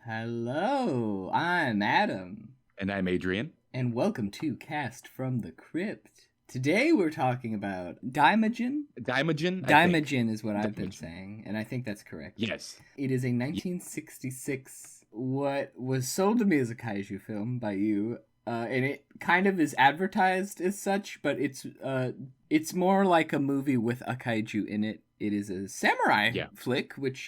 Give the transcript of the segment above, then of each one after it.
Hello, I'm Adam, And I'm Adrian. and welcome to Cast from the Crypt. Today we're talking about Daimajin. Daimajin, I think. Daimajin is what I've been Daimajin. saying, and I think that's correct. Yes. It is a 1966, what was sold to me as a kaiju film by you, and it kind of is advertised as such, but it's more like a movie with a kaiju in it. It is a samurai flick, which,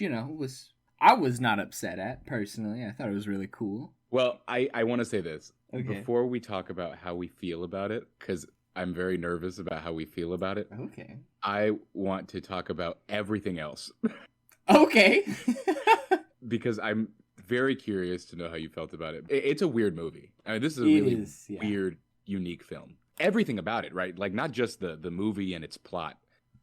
I was not upset at, personally. I thought it was really cool. Well, I want to say this. Okay. Before we talk about how we feel about it, because I'm very nervous about how we feel about it. Okay. I want to talk about everything else. Okay. Because I'm very curious to know how you felt about it. It's a weird movie. I mean, this is a really weird, unique film. Everything about it, right? Like, not just the movie and its plot,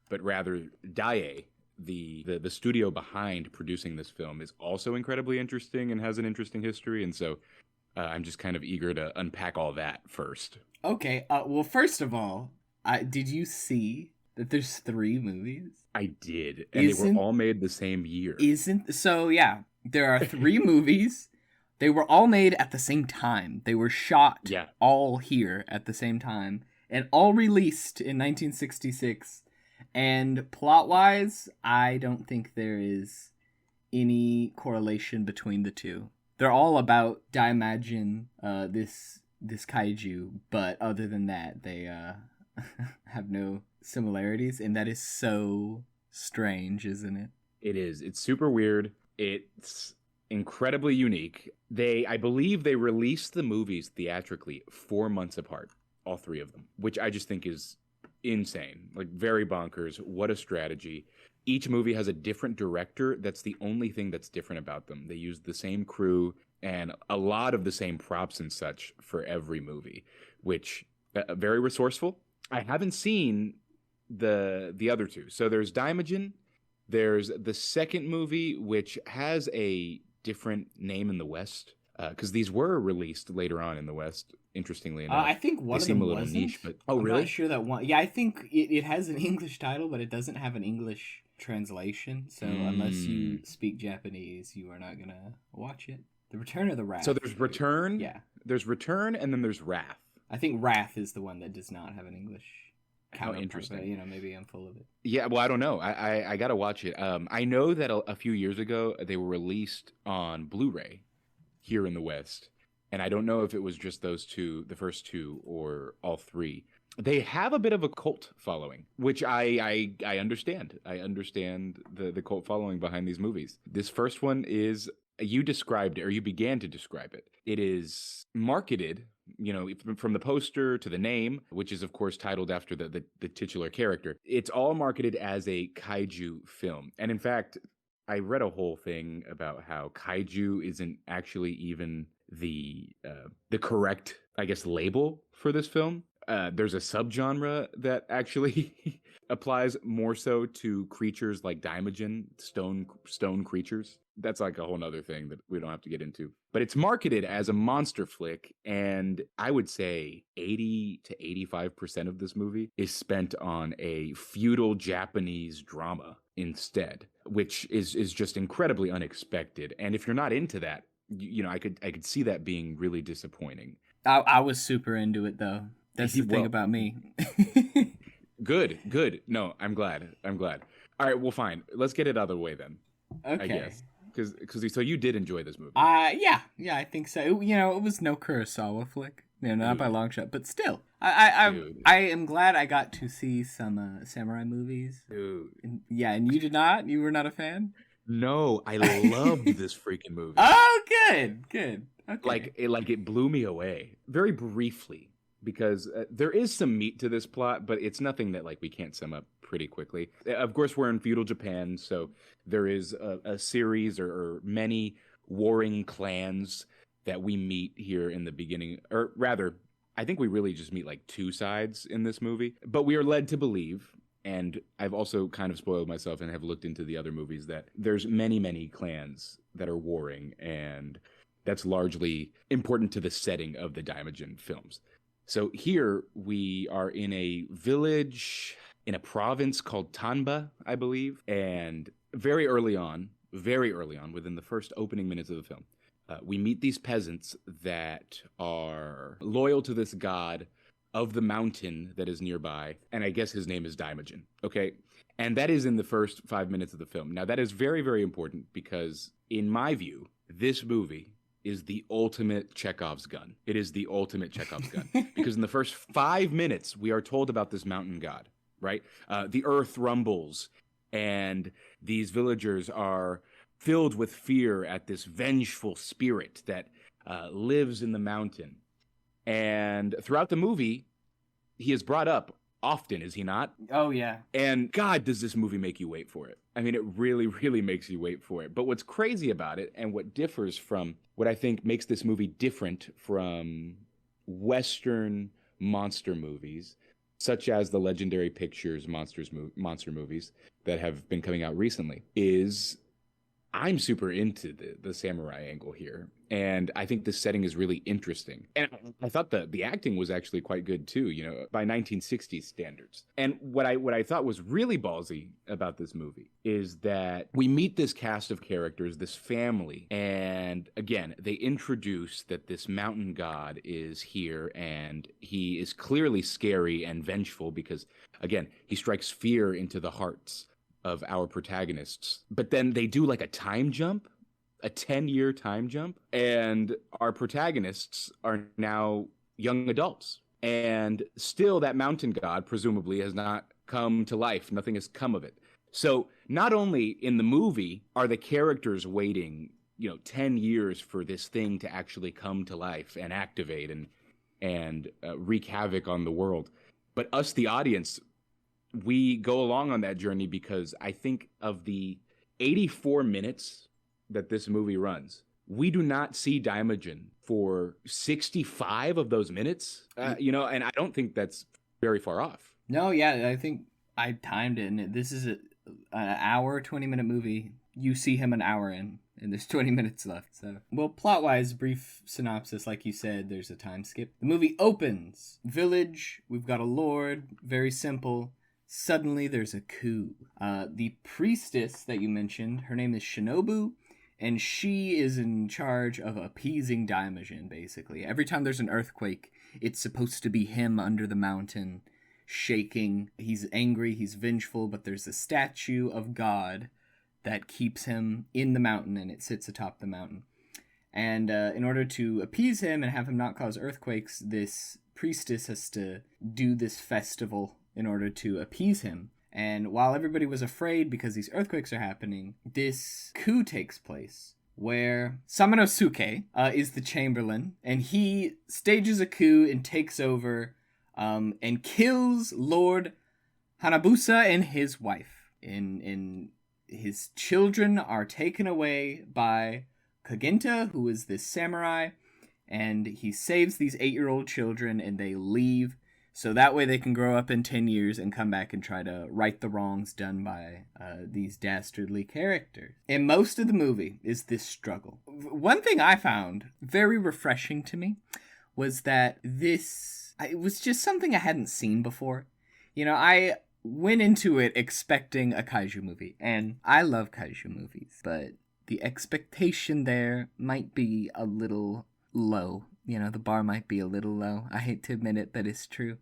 but rather Daiei, the studio behind producing this film, is also incredibly interesting and has an interesting history. And so I'm just kind of eager to unpack all that first. Okay. Well, first of all, did you see that there's 3 movies? I did. And they were all made the same year. So, yeah. There are 3 movies. They were all made at the same time. They were shot all here at the same time. And all released in 1966. And plot-wise, I don't think there is any correlation between the two. They're all about Daimajin, this kaiju, but other than that, they have no similarities, and that is so strange, isn't it? It is. It's super weird. It's incredibly unique. I believe they released the movies theatrically 4 months apart, all 3 of them, which I just think is insane. Like, very bonkers. What a strategy. Each movie has a different director. That's the only thing that's different about them. They use the same crew and a lot of the same props and such for every movie, which very resourceful. I haven't seen the other 2. So there's Daimajin. There's the second movie, which has a different name in the West, because these were released later on in the West. Interestingly enough, I think one of them wasn't. Niche, but I'm not sure that one. Yeah, I think it has an English title, but it doesn't have an English translation. So unless you speak Japanese, you are not gonna watch it. The Return of the Wrath. So there's Return. Yeah. There's Return, and then there's Wrath. I think Wrath is the one that does not have an English. How interesting. But, maybe I'm full of it. Yeah, well, I don't know. I gotta watch it. I know that a few years ago they were released on Blu-ray here in the West. And I don't know if it was just those 2, the first 2, or all 3. They have a bit of a cult following, which I understand. I understand the cult following behind these movies. This first one is, you described it, or you began to describe it. It is marketed, from the poster to the name, which is, of course, titled after the titular character. It's all marketed as a kaiju film. And in fact, I read a whole thing about how kaiju isn't actually even the correct, I guess, label for this film. There's a subgenre that actually applies more so to creatures like Daimajin, stone creatures. That's like a whole nother thing that we don't have to get into. But it's marketed as a monster flick, and I would say 80 to 85% of this movie is spent on a feudal Japanese drama instead, which is just incredibly unexpected. And if you're not into that, I could see that being really disappointing. I was super into it, though. That's the thing about me. Good. No, I'm glad. All right, well, fine. Let's get it out of the way then. Okay. I guess. Because so you did enjoy this movie. Yeah, I think so. It was no Kurosawa flick. Not by a long shot, but still. I am glad I got to see some samurai movies. Dude. And you did not? You were not a fan? No, I loved this freaking movie. Oh, good. Okay. Like it blew me away very briefly, because there is some meat to this plot, but it's nothing that we can't sum up pretty quickly. Of course, we're in feudal Japan, so there is a series or many warring clans that we meet here in the beginning, or rather, I think we really just meet 2 sides in this movie, but we are led to believe. And I've also kind of spoiled myself and have looked into the other movies that there's many, many clans that are warring, and that's largely important to the setting of the Daimajin films. So here we are in a village in a province called Tanba, I believe, and very early on, within the first opening minutes of the film, We meet these peasants that are loyal to this god of the mountain that is nearby, and I guess his name is Daimajin, okay? And that is in the first 5 minutes of the film. Now, that is very, very important because, in my view, this movie is the ultimate Chekhov's gun. It is the ultimate Chekhov's gun. Because in the first 5 minutes, we are told about this mountain god, right? The earth rumbles, and these villagers are filled with fear at this vengeful spirit that lives in the mountain. And throughout the movie, he is brought up often, is he not? Oh, yeah. And God, does this movie make you wait for it. I mean, it really, really makes you wait for it. But what's crazy about it, and what differs from what I think makes this movie different from Western monster movies, such as the Legendary Pictures monster movies that have been coming out recently, is I'm super into the samurai angle here. And I think this setting is really interesting. And I thought the acting was actually quite good too, you know, by 1960s standards. And what I thought was really ballsy about this movie is that we meet this cast of characters, this family, and again, they introduce that this mountain god is here, and he is clearly scary and vengeful because, again, he strikes fear into the hearts of our protagonists. But then they do like a time jump, a 10-year time jump, and our protagonists are now young adults. And still that mountain god presumably has not come to life. Nothing has come of it. So not only in the movie are the characters waiting, 10 years for this thing to actually come to life and activate and wreak havoc on the world, but us, the audience, we go along on that journey because I think of the 84 minutes that this movie runs, we do not see Daimajin for 65 of those minutes, and I don't think that's very far off. No, yeah, I think I timed it, and this is an hour, 20-minute movie. You see him an hour in, and there's 20 minutes left. So, well, plot-wise, brief synopsis, like you said, there's a time skip. The movie opens. Village, we've got a lord, very simple. Suddenly, there's a coup. The priestess that you mentioned, her name is Shinobu, and she is in charge of appeasing Daimajin, basically. Every time there's an earthquake, it's supposed to be him under the mountain, shaking. He's angry, he's vengeful, but there's a statue of God that keeps him in the mountain, and it sits atop the mountain. And in order to appease him and have him not cause earthquakes, this priestess has to do this festival in order to appease him. And while everybody was afraid because these earthquakes are happening, this coup takes place where Samanosuke is the Chamberlain, and he stages a coup and takes over and kills Lord Hanabusa and his wife. And his children are taken away by Kagenta, who is this samurai, and he saves these 8-year-old children, and they leave. So that way they can grow up in 10 years and come back and try to right the wrongs done by these dastardly characters. And most of the movie is this struggle. One thing I found very refreshing to me was that it was just something I hadn't seen before. I went into it expecting a kaiju movie, and I love kaiju movies, but the expectation there might be a little low. The bar might be a little low. I hate to admit it, but it's true,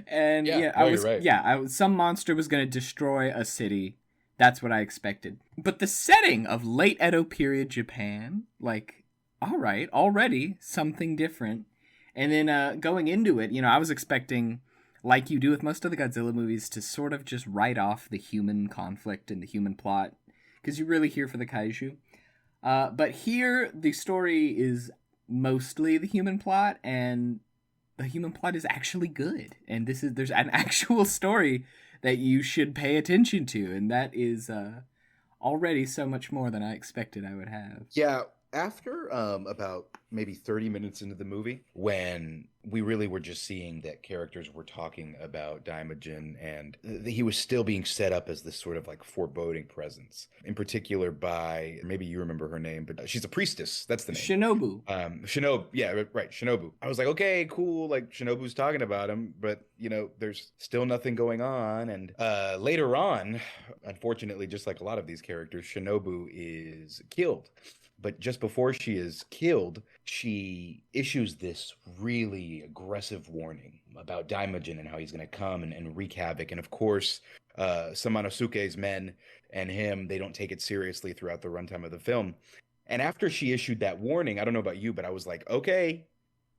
And you're right. Some monster was going to destroy a city. That's what I expected. But the setting of late Edo period Japan, all right, already something different. And then going into it, I was expecting, like you do with most of the Godzilla movies, to sort of just write off the human conflict and the human plot, because you're really here for the kaiju. But here, the story is mostly the human plot, and the human plot is actually good. And there's an actual story that you should pay attention to, and that is already so much more than I expected I would have. Yeah, After about maybe 30 minutes into the movie, when we really were just seeing that characters were talking about Daimajin, and he was still being set up as this sort of like foreboding presence, in particular by, maybe you remember her name, but she's a priestess. That's the name. Shinobu. Shinobu. Yeah, right. Shinobu. I was like, okay, cool. Like Shinobu's talking about him, but there's still nothing going on. And later on, unfortunately, just like a lot of these characters, Shinobu is killed. But just before she is killed, she issues this really aggressive warning about Daimajin and how he's going to come and wreak havoc. And of course, Samanosuke's men and him, they don't take it seriously throughout the runtime of the film. And after she issued that warning, I don't know about you, but I was like, okay,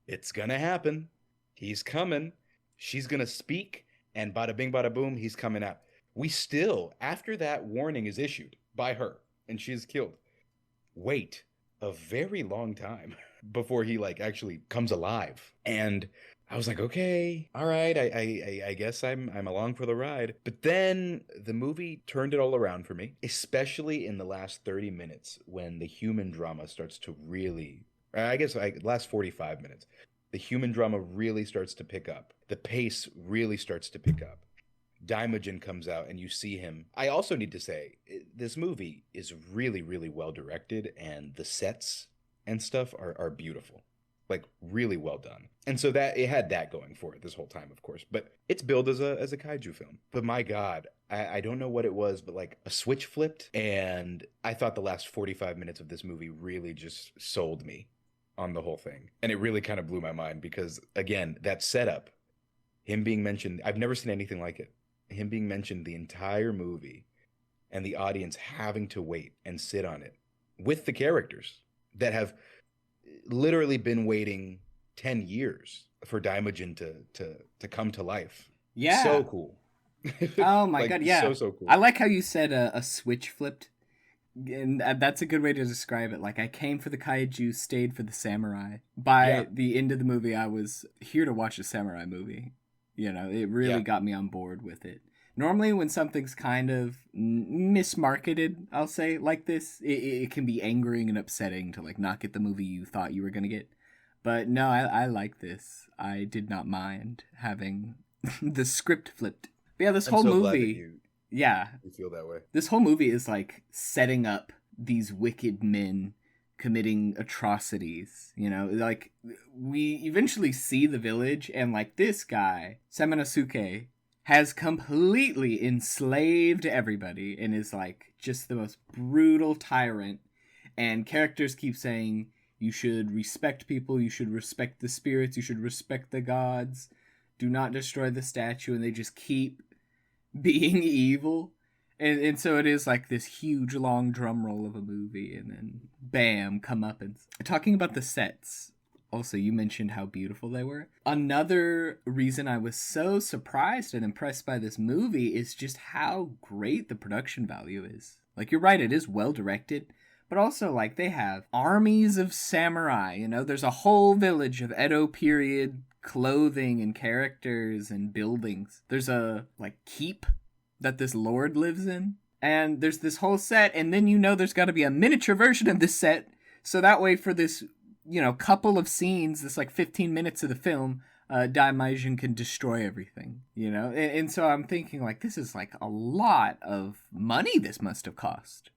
it's going to happen. He's coming. She's going to speak. And bada bing, bada boom, he's coming out. We still, after that warning is issued by her and she is killed, wait a very long time before he like actually comes alive. And I was like, okay, all right, I guess I'm along for the ride. But then the movie turned it all around for me, especially in the last 30 minutes when the human drama starts to really, last 45 minutes, the human drama really starts to pick up. The pace really starts to pick up. Daimajin comes out and you see him. I also need to say, this movie is really, really well directed, and the sets and stuff are beautiful. Like, really well done. And so that it had that going for it this whole time, of course. But it's billed as a kaiju film. But my God, I don't know what it was, but like a switch flipped, and I thought the last 45 minutes of this movie really just sold me on the whole thing. And it really kind of blew my mind because, again, that setup, him being mentioned, I've never seen anything like it. Him being mentioned the entire movie and the audience having to wait and sit on it with the characters that have literally been waiting 10 years for Daimajin to come to life. Yeah. So cool. Oh my God. Yeah. So cool. I like how you said a switch flipped. And that's a good way to describe it. Like, I came for the kaiju, stayed for the samurai. By the end of the movie, I was here to watch a samurai movie. It really got me on board with it. Normally, when something's kind of mismarketed, I'll say, like this, it can be angering and upsetting to, like, not get the movie you thought you were going to get. But no, I like this. I did not mind having the script flipped. But yeah, this whole movie... You feel that way. This whole movie is, like, setting up these wicked men committing atrocities, like we eventually see the village, and like this guy Samanosuke has completely enslaved everybody and is like just the most brutal tyrant, and characters keep saying you should respect people, you should respect the spirits, you should respect the gods, do not destroy the statue, and they just keep being evil. And so it is like this huge long drum roll of a movie, and then bam, comeuppance. Talking about the sets, also you mentioned how beautiful they were. Another reason I was so surprised and impressed by this movie is just how great the production value is. Like, you're right, it is well directed, but also like they have armies of samurai, there's a whole village of Edo period clothing and characters and buildings. There's a like keep that this lord lives in, and there's this whole set, and then there's got to be a miniature version of this set, so that way for this couple of scenes, this like 15 minutes of the film, Daimajin can destroy everything, and so I'm thinking like this is like a lot of money this must have cost,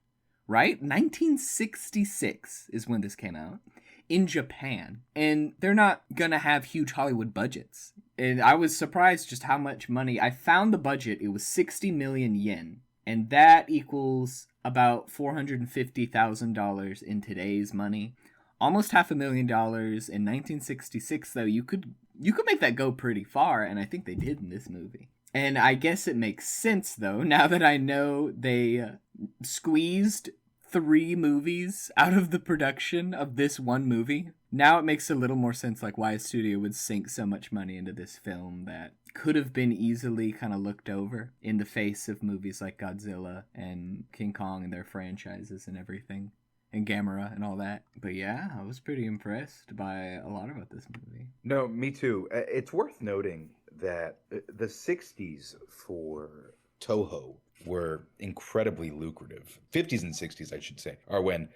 right? 1966 is when this came out in Japan, and they're not gonna have huge Hollywood budgets. And I was surprised just how much money. I found the budget, it was 60 million yen, and that equals about $450,000 in today's money. Almost $500,000 in 1966, though. You could make that go pretty far, and I think they did in this movie. And I guess it makes sense, though, now that I know they squeezed 3 movies out of the production of this one movie. Now it makes a little more sense like why a studio would sink so much money into this film that could have been easily kind of looked over in the face of movies like Godzilla and King Kong and their franchises and everything, and Gamera and all that. But yeah, I was pretty impressed by a lot about this movie. No, me too. It's worth noting that the 60s for Toho were incredibly lucrative. 50s and 60s, I should say, are when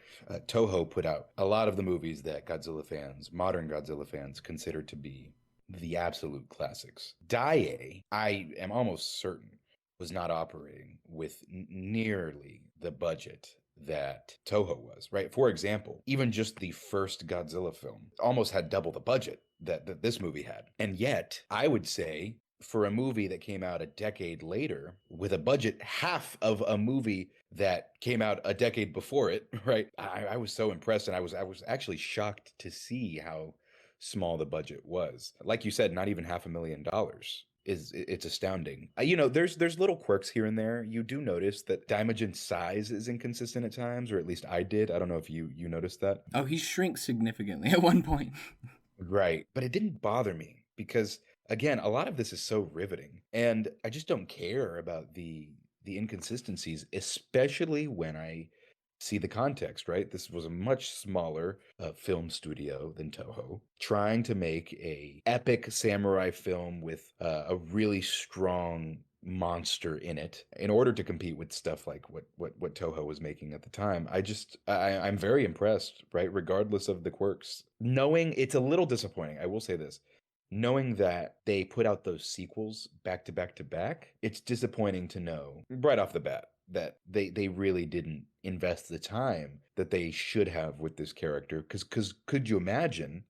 Toho put out a lot of the movies that Godzilla fans, modern Godzilla fans, consider to be the absolute classics. Daiei, I am almost certain, was not operating with nearly the budget that Toho was, right? For example, even just the first Godzilla film almost had double the budget that this movie had. And yet, I would say for a movie that came out a decade later with a budget half of a movie that came out a decade before it, right? I was so impressed, and I was actually shocked to see how small the budget was. Like you said, not even $500,000. It's astounding. There's little quirks here and there. You do notice that Daimajin's size is inconsistent at times, or at least I did. I don't know if you noticed that. Oh, he shrinks significantly at one point. Right. But it didn't bother me because, again, a lot of this is so riveting, and I just don't care about the inconsistencies, especially when I see the context, right? This was a much smaller film studio than Toho, trying to make a epic samurai film with a really strong monster in it in order to compete with stuff like what Toho was making at the time. I'm very impressed, right? Regardless of the quirks. Knowing it's a little disappointing, I will say this. Knowing that they put out those sequels back to back to back, it's disappointing to know right off the bat that they really didn't invest the time that they should have with this character. Because could you imagine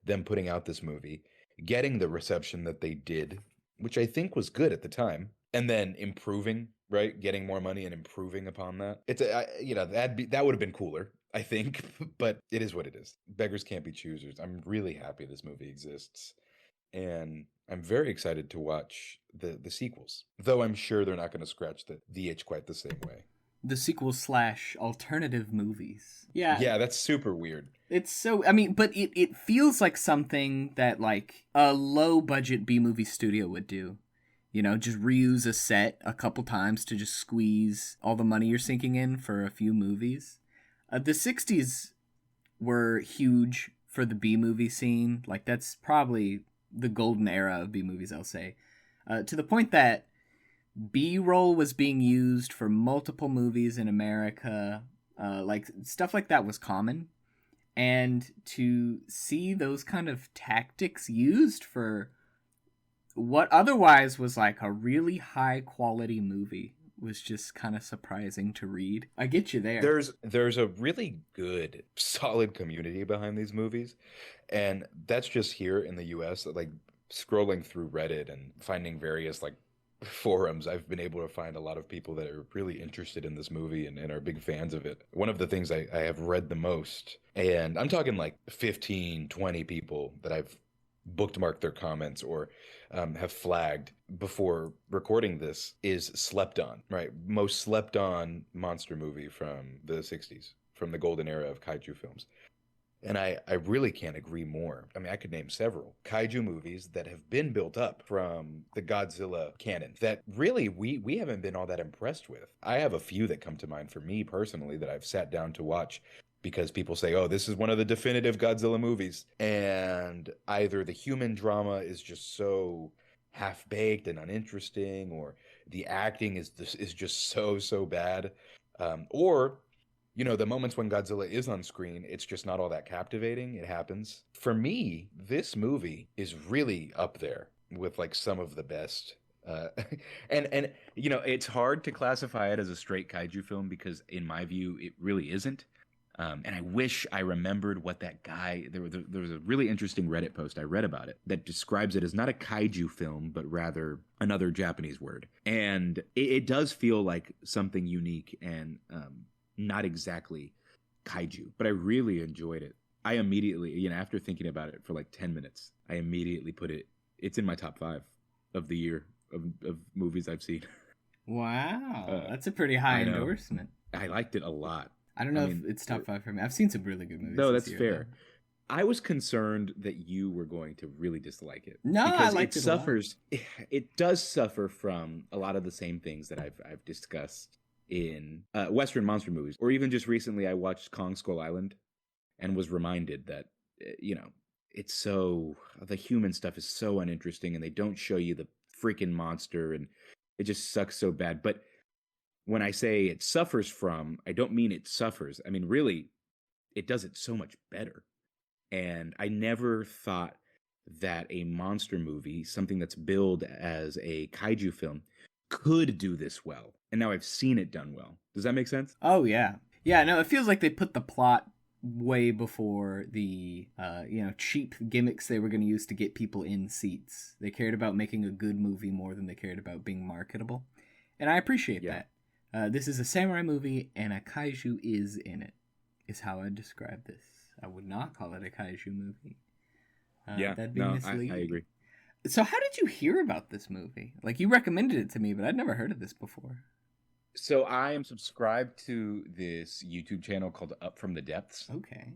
them putting out this movie, getting the reception that they did, which I think was good at the time, and then improving, right? Getting more money and improving upon that. That would have been cooler, I think, but it is what it is. Beggars can't be choosers. I'm really happy this movie exists. And I'm very excited to watch the sequels, though I'm sure they're not going to scratch the itch quite the same way. The sequels / alternative movies. Yeah. Yeah, that's super weird. It's so, I mean, but it feels like something that, like, a low-budget B-movie studio would do. You know, just reuse a set a couple times to just squeeze all the money you're sinking in for a few movies. The 60s were huge for the B-movie scene. Like, that's probably the golden era of B-movies, I'll say. To the point that B-roll was being used for multiple movies in America. Like, stuff like that was common. And to see those kind of tactics used for what otherwise was like a really high-quality movie was just kind of surprising to read. I get you there. There's a really good, solid community behind these movies. And that's just here in the US. Like, scrolling through Reddit and finding various, like, forums, I've been able to find a lot of people that are really interested in this movie and are big fans of it. One of the things I have read the most, and I'm talking like 15, 20 people that I've bookmarked their comments or have flagged before recording this, is Slept On, right? Most slept on monster movie from the 60s, from the golden era of kaiju films. And I really can't agree more. I mean, I could name several kaiju movies that have been built up from the Godzilla canon that really we haven't been all that impressed with. I have a few that come to mind for me personally that I've sat down to watch because people say, oh, this is one of the definitive Godzilla movies. And either the human drama is just so half-baked and uninteresting, or the acting is just so bad. Or the moments when Godzilla is on screen, it's just not all that captivating. It happens. For me, this movie is really up there with like some of the best. And it's hard to classify it as a straight kaiju film because, in my view, it really isn't. And I wish I remembered what that guy. There was a really interesting Reddit post I read about it that describes it as not a kaiju film, but rather another Japanese word. And it does feel like something unique and not exactly kaiju, but I really enjoyed it. I immediately, after thinking about it for like 10 minutes, I immediately put it's in my top 5 of the year of movies I've seen. Wow. That's a pretty high endorsement. I liked it a lot. I don't know if it's top 5 for me. I've seen some really good movies. No, that's fair. I was concerned that you were going to really dislike it. No, because I liked it suffers. It does suffer from a lot of the same things that I've discussed in Western monster movies, or even just recently I watched Kong Skull Island and was reminded that it's so, the human stuff is so uninteresting and they don't show you the freaking monster and it just sucks so bad. But when I say it suffers from, I don't mean it suffers. I mean, really, it does it so much better. And I never thought that a monster movie, something that's billed as a kaiju film, could do this well. And now I've seen it done well. Does that make sense? Oh, yeah. Yeah, no, it feels like they put the plot way before the, cheap gimmicks they were going to use to get people in seats. They cared about making a good movie more than they cared about being marketable. And I appreciate that. This is a samurai movie, and a kaiju is in it, is how I describe this. I would not call it a kaiju movie. That'd be misleading. I agree. So how did you hear about this movie? Like, you recommended it to me, but I'd never heard of this before. So I am subscribed to this YouTube channel called Up From the Depths. Okay.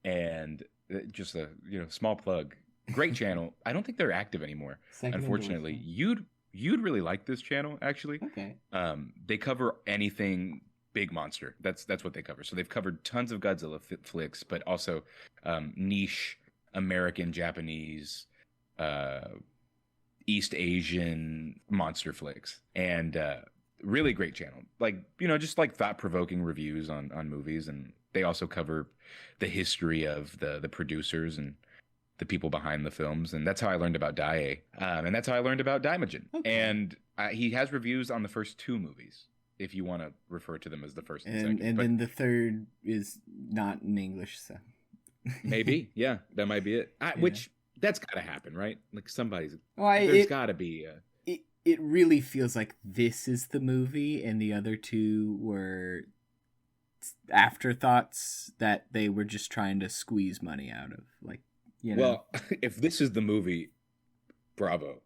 And just a small plug. Great channel. I don't think they're active anymore. Unfortunately. You'd really like this channel, actually. Okay. They cover anything big monster. That's what they cover. So they've covered tons of Godzilla flicks, but also niche American, Japanese, East Asian monster flicks. And really great channel. Like, just like thought-provoking reviews on movies. And they also cover the history of the producers and the people behind the films. And that's how I learned about Dai. And that's how I learned about Daimajin. Okay. And he has reviews on the first two movies, if you want to refer to them as the first and second. And then the third is not in English, so... Maybe, yeah, that might be it. Which, that's got to happen, right? Like, there's got to be... It really feels like this is the movie, and the other two were afterthoughts that they were just trying to squeeze money out of. Like, Well, if this is the movie, bravo.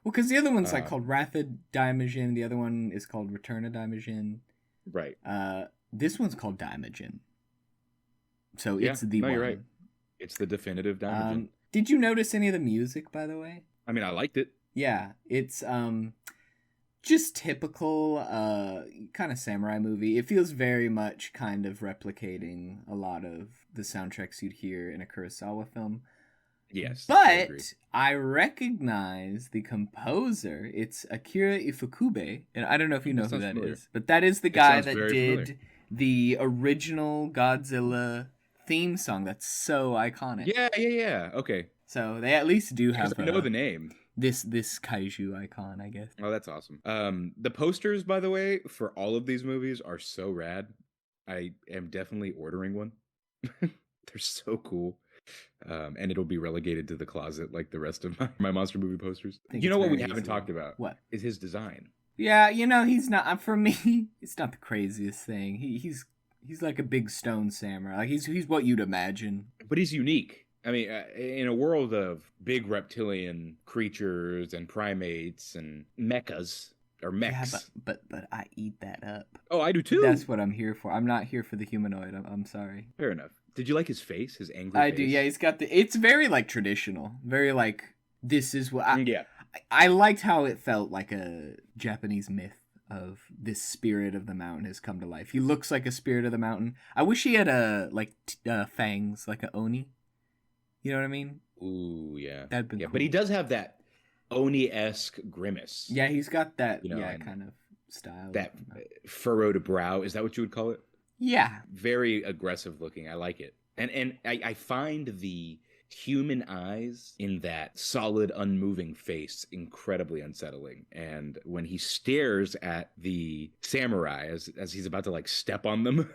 Well, because the other one's called Wrath of Daimajin, the other one is called Return of Daimajin. Right. This one's called Daimajin. So it's the one. You're right. It's the definitive Daimajin. Did you notice any of the music, by the way? I mean, I liked it. Yeah, it's just typical kind of samurai movie. It feels very much kind of replicating a lot of the soundtracks you'd hear in a Kurosawa film. Yes. But I recognize the composer. It's Akira Ifukube, and I don't know if you know who that is, but that is the guy that did the original Godzilla theme song that's so iconic. Yeah. Okay. So they at least do have I know the name. This kaiju icon, I guess. Oh, that's awesome. The posters, by the way, for all of these movies are so rad. I am definitely ordering one. They're so cool. And it'll be relegated to the closet like the rest of my monster movie posters. You know what we haven't talked about? What? Is his design. Yeah, he's not, for me, it's not the craziest thing. He's like a big stone samurai. Like, he's what you'd imagine. But he's unique. I mean, in a world of big reptilian creatures and primates and mechas, or mechs. Yeah, but I eat that up. Oh, I do too. That's what I'm here for. I'm not here for the humanoid. I'm sorry. Fair enough. Did you like his face? His angry face? I do, yeah. He's got it's very, like, traditional. Very, like, this is what... I liked how it felt like a Japanese myth of this spirit of the mountain has come to life. He looks like a spirit of the mountain. I wish he had fangs, like a oni. You know what I mean? Ooh, yeah. That'd be cool. But he does have that Oni-esque grimace. Yeah, he's got that, kind of style. That furrowed brow. Is that what you would call it? Yeah. Very aggressive looking. I like it. And I find the human eyes in that solid, unmoving face incredibly unsettling. And when he stares at the samurai as he's about to, like, step on them,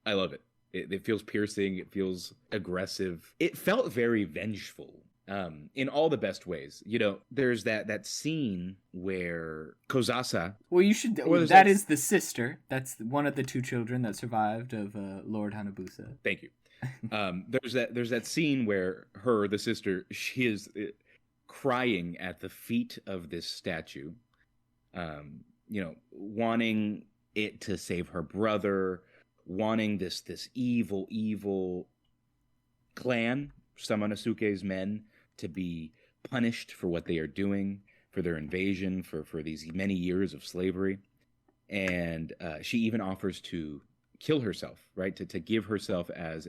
I love it. It feels piercing. It feels aggressive. It felt very vengeful in all the best ways. There's that scene where Kozasa... Well, you should... That is the sister. That's one of the two children that survived of Lord Hanabusa. Thank you. There's that scene where the sister, she is crying at the feet of this statue, wanting it to save her brother, wanting this evil clan, Samanosuke's men, to be punished for what they are doing, for their invasion, for these many years of slavery. And she even offers to kill herself, right? To give herself as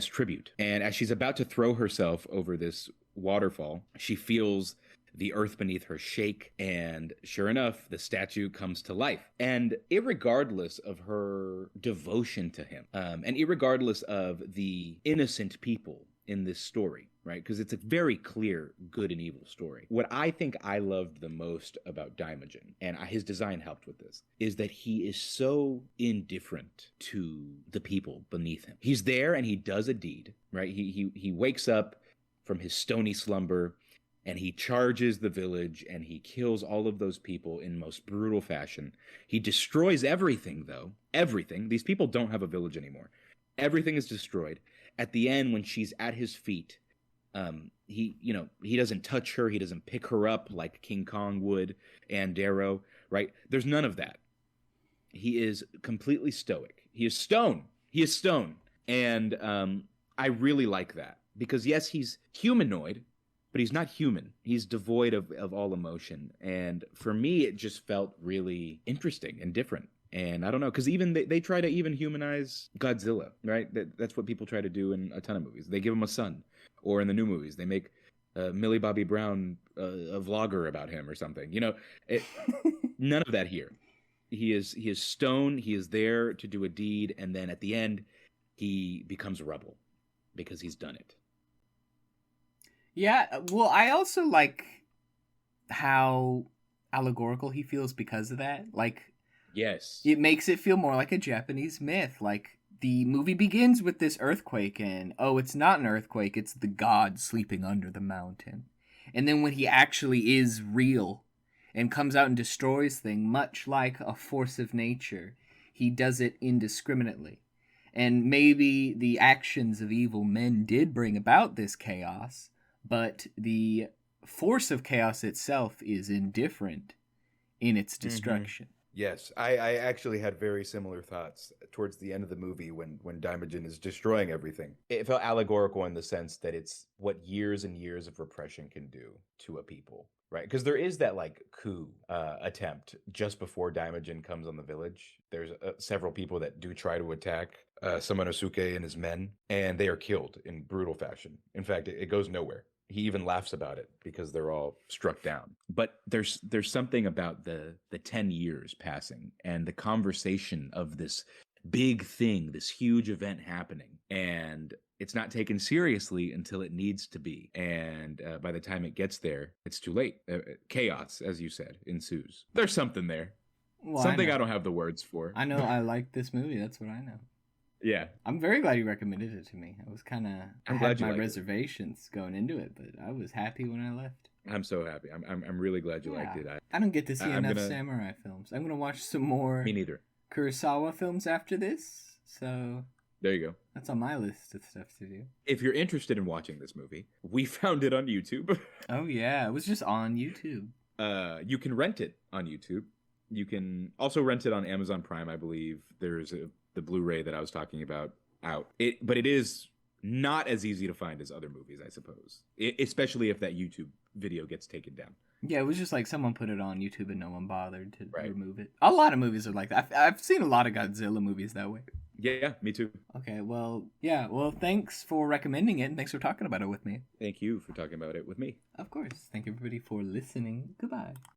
tribute. And as she's about to throw herself over this waterfall, she feels the earth beneath her shake, and sure enough, the statue comes to life. And irregardless of her devotion to him, and irregardless of the innocent people in this story, right? Because it's a very clear good and evil story. What I think I loved the most about Daimajin, and his design helped with this, is that he is so indifferent to the people beneath him. He's there and he does a deed, right? He wakes up from his stony slumber and he charges the village and he kills all of those people in most brutal fashion. He destroys everything, though. Everything. These people don't have a village anymore. Everything is destroyed. At the end, when she's at his feet, he doesn't touch her. He doesn't pick her up like King Kong would and Darrow, right? There's none of that. He is completely stoic. He is stone. He is stone. And I really like that because, yes, he's humanoid, but he's not human. He's devoid of all emotion. And for me, it just felt really interesting and different. And I don't know, because even they try to even humanize Godzilla, right? That's what people try to do in a ton of movies. They give him a son. Or in the new movies, they make Millie Bobby Brown a vlogger about him or something. None of that here. He is stone. He is there to do a deed. And then at the end, he becomes rubble because he's done it. Yeah, well, I also like how allegorical he feels because of that. Like, yes, it makes it feel more like a Japanese myth. Like, the movie begins with this earthquake, and it's not an earthquake, it's the god sleeping under the mountain. And then when he actually is real and comes out and destroys things, much like a force of nature, he does it indiscriminately. And maybe the actions of evil men did bring about this chaos, but the force of chaos itself is indifferent in its destruction. Mm-hmm. Yes, I actually had very similar thoughts towards the end of the movie when Daimajin is destroying everything. It felt allegorical in the sense that it's what years and years of repression can do to a people, right? Because there is that coup attempt just before Daimajin comes on the village. There's several people that do try to attack Samanosuke and his men, and they are killed in brutal fashion. In fact, it goes nowhere. He even laughs about it because they're all struck down. But there's something about the 10 years passing and the conversation of this big thing, this huge event happening. And it's not taken seriously until it needs to be. And by the time it gets there, it's too late. Chaos, as you said, ensues. There's something there. Well, something I don't have the words for. I know I like this movie. That's what I know. Yeah. I'm very glad you recommended it to me. I had my reservations going into it, but I was happy when I left. I'm so happy. I'm really glad you liked it. I don't get to see enough samurai films. I'm going to watch some more Me neither. Kurosawa films after this. So there you go. That's on my list of stuff to do. If you're interested in watching this movie, we found it on YouTube. Oh yeah, it was just on YouTube. You can rent it on YouTube. You can also rent it on Amazon Prime, I believe. There's the Blu-ray that I was talking about out. But it is not as easy to find as other movies, I suppose. Especially if that YouTube video gets taken down. Yeah, it was just like someone put it on YouTube and no one bothered to remove it. A lot of movies are like that. I've seen a lot of Godzilla movies that way. Yeah, me too. Okay, well, thanks for recommending it, and thanks for talking about it with me. Thank you for talking about it with me. Of course. Thank you, everybody, for listening. Goodbye.